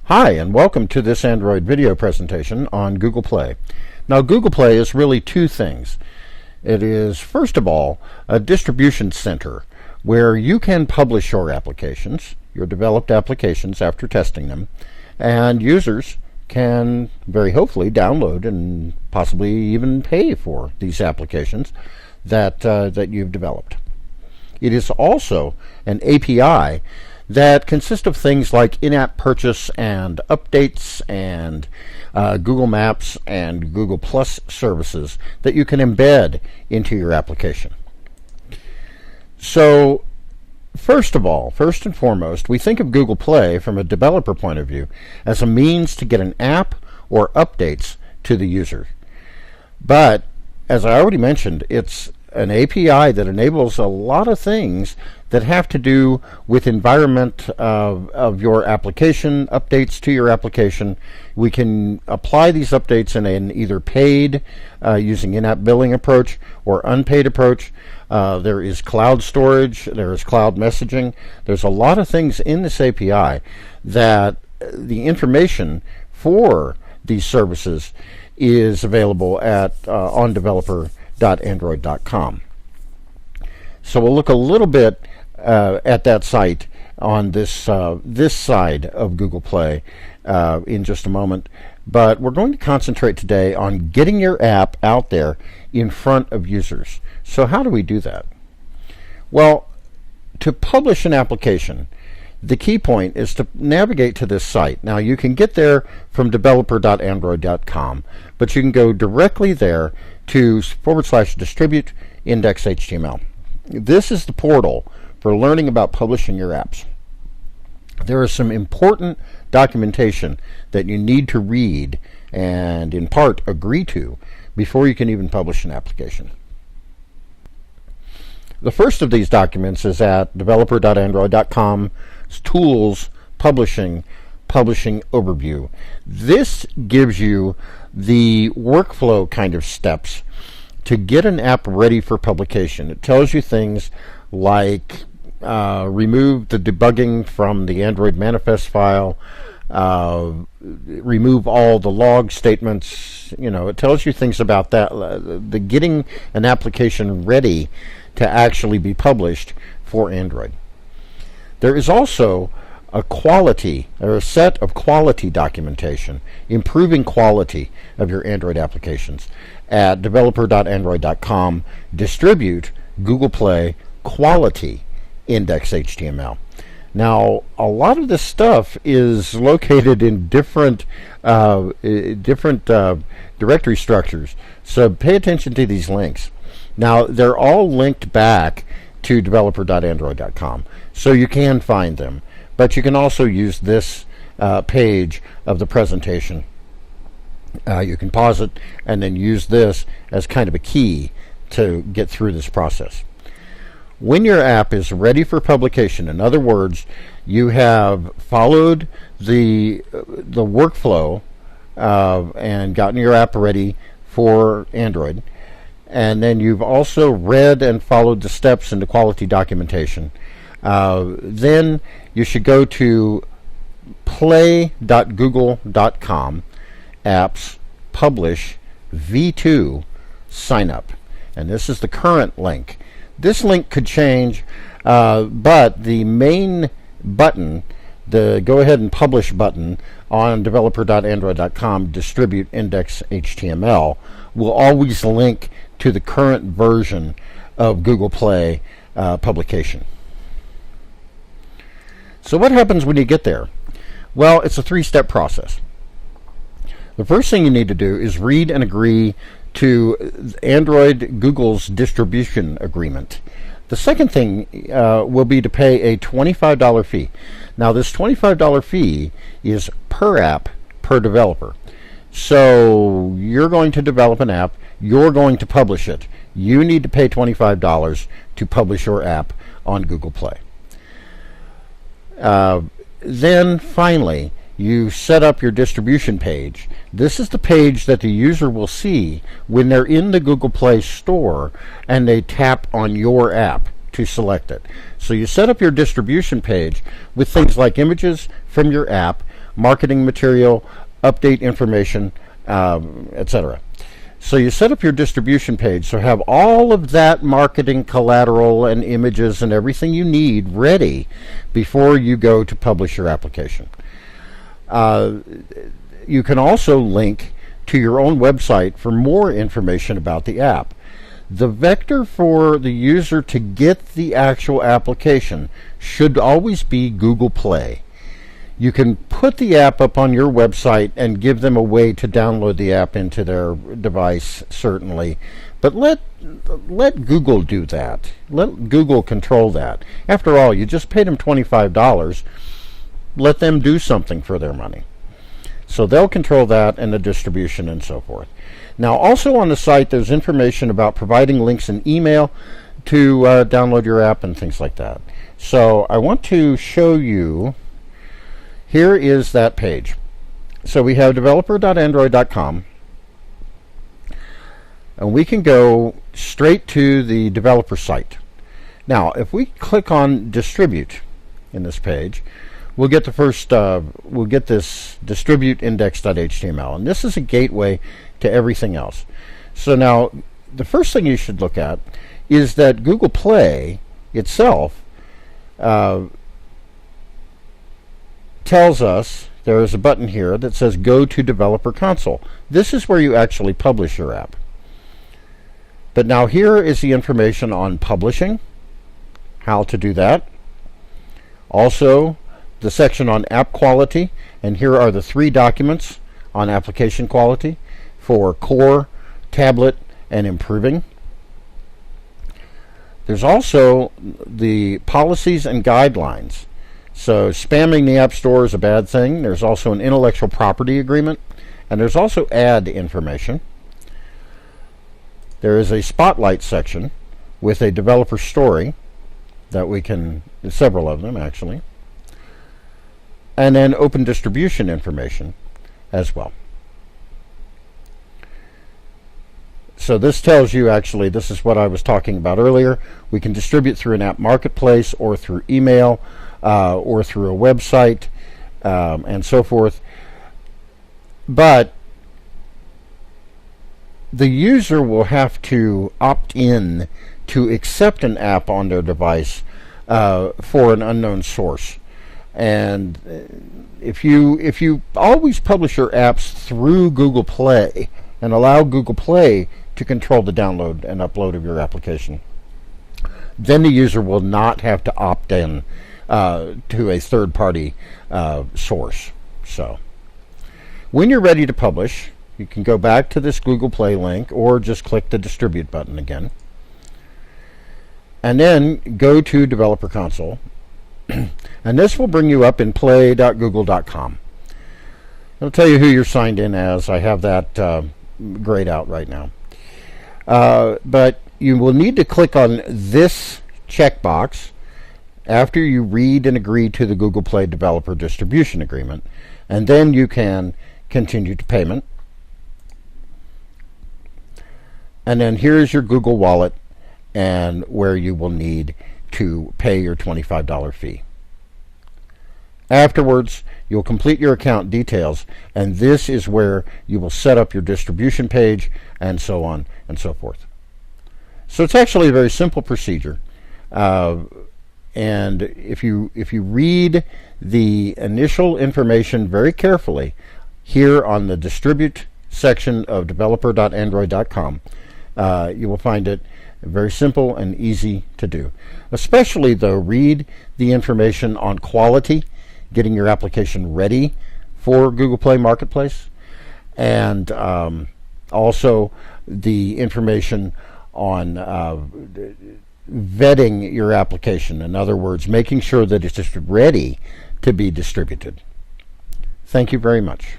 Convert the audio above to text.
Hi, and welcome to this Android video presentation on Google Play. Now, Google Play is really two things. It is, first of all, a distribution center where you can publish your applications, your developed applications after testing them, and users can very hopefully download and possibly even pay for these applications that you've developed. It is also an API that consist of things like in-app purchase and updates and Google Maps and Google Plus services that you can embed into your application. So, first and foremost, we think of Google Play from a developer point of view as a means to get an app or updates to the user. But, as I already mentioned, it's an API that enables a lot of things that have to do with environment of your application, updates to your application. We can apply these updates in an either paid, using in-app billing approach, or unpaid approach. There is cloud storage, there is cloud messaging. There's a lot of things in this API that the information for these services is available at ondeveloper.android.com. So we'll look a little bit at that site on this side of Google Play in just a moment. But we're going to concentrate today on getting your app out there in front of users. So how do we do that? Well, to publish an application, the key point is to navigate to this site. Now, you can get there from developer.android.com, but you can go directly there to /distribute index.html. This is the portal for learning about publishing your apps. There is some important documentation that you need to read and in part agree to before you can even publish an application. The first of these documents is at developer.android.com Tools Publishing Overview. This gives you the workflow kind of steps to get an app ready for publication. It tells you things like remove the debugging from the Android manifest file, remove all the log statements. It tells you things about that, the getting an application ready to actually be published for Android. There is also a set of quality documentation, improving quality of your Android applications at developer.android.com distribute Google Play quality index.html. Now, a lot of this stuff is located in different directory structures, so pay attention to these links. Now, they're all linked back to developer.android.com, so you can find them. But you can also use this page of the presentation. You can pause it and then use this as kind of a key to get through this process. When your app is ready for publication, in other words, you have followed the workflow and gotten your app ready for Android, and then you've also read and followed the steps in the quality documentation, then you should go to play.google.com apps publish v2 sign up, and this is the current link. This link could change, but the main button, the go ahead and publish button on developer.android.com distribute index.html, will always link to the current version of Google Play publication. So what happens when you get there? Well, it's a three-step process. The first thing you need to do is read and agree to Google's distribution agreement. The second thing will be to pay a $25 fee. Now, this $25 fee is per app, per developer. So you're going to develop an app, you're going to publish it. You need to pay $25 to publish your app on Google Play. Then finally, you set up your distribution page. This is the page that the user will see when they're in the Google Play Store and they tap on your app to select it. So you set up your distribution page with things like images from your app, marketing material, update information, etc. So you set up your distribution page, so have all of that marketing collateral and images and everything you need ready before you go to publish your application. You can also link to your own website for more information about the app. The vector for the user to get the actual application should always be Google Play. You can put the app up on your website and give them a way to download the app into their device, certainly. But let Google do that. Let Google control that. After all, you just paid them $25. Let them do something for their money. So they'll control that and the distribution and so forth. Now, also on the site, there's information about providing links in email to download your app and things like that. So I want to show you. Here is that page. So we have developer.android.com, and we can go straight to the developer site. Now, if we click on distribute in this page, we'll get the first. We'll get this distribute index.html, and this is a gateway to everything else. So now, the first thing you should look at is that Google Play itself tells us there is a button here that says Go to Developer Console. This is where you actually publish your app. But now here is the information on publishing, how to do that. Also, the section on app quality, and here are the 3 documents on application quality for core, tablet, and improving. There's also the policies and guidelines. So spamming the App Store is a bad thing. There's also an intellectual property agreement, and there's also ad information. There is a spotlight section with a developer story that we can, several of them actually, and then open distribution information as well. So this tells you, actually, this is what I was talking about earlier. We can distribute through an app marketplace or through email, or through a website, and so forth. But the user will have to opt in to accept an app on their device for an unknown source. And if you always publish your apps through Google Play and allow Google Play to control the download and upload of your application, then the user will not have to opt in to a third-party source. So when you're ready to publish, you can go back to this Google Play link or just click the distribute button again, and then go to Developer Console, and this will bring you up in play.google.com. It'll tell you who you're signed in as. I have that grayed out right now. But you will need to click on this checkbox after you read and agree to the Google Play Developer Distribution Agreement, and then you can continue to payment. And then here's your Google Wallet and where you will need to pay your $25 fee. Afterwards, you'll complete your account details, and this is where you will set up your distribution page and so on and so forth. So it's actually a very simple procedure. And if you read the initial information very carefully here on the distribute section of developer.android.com, you will find it very simple and easy to do. Especially, though, read the information on quality, getting your application ready for Google Play Marketplace, and also the information on vetting your application. In other words, making sure that it's just ready to be distributed. Thank you very much.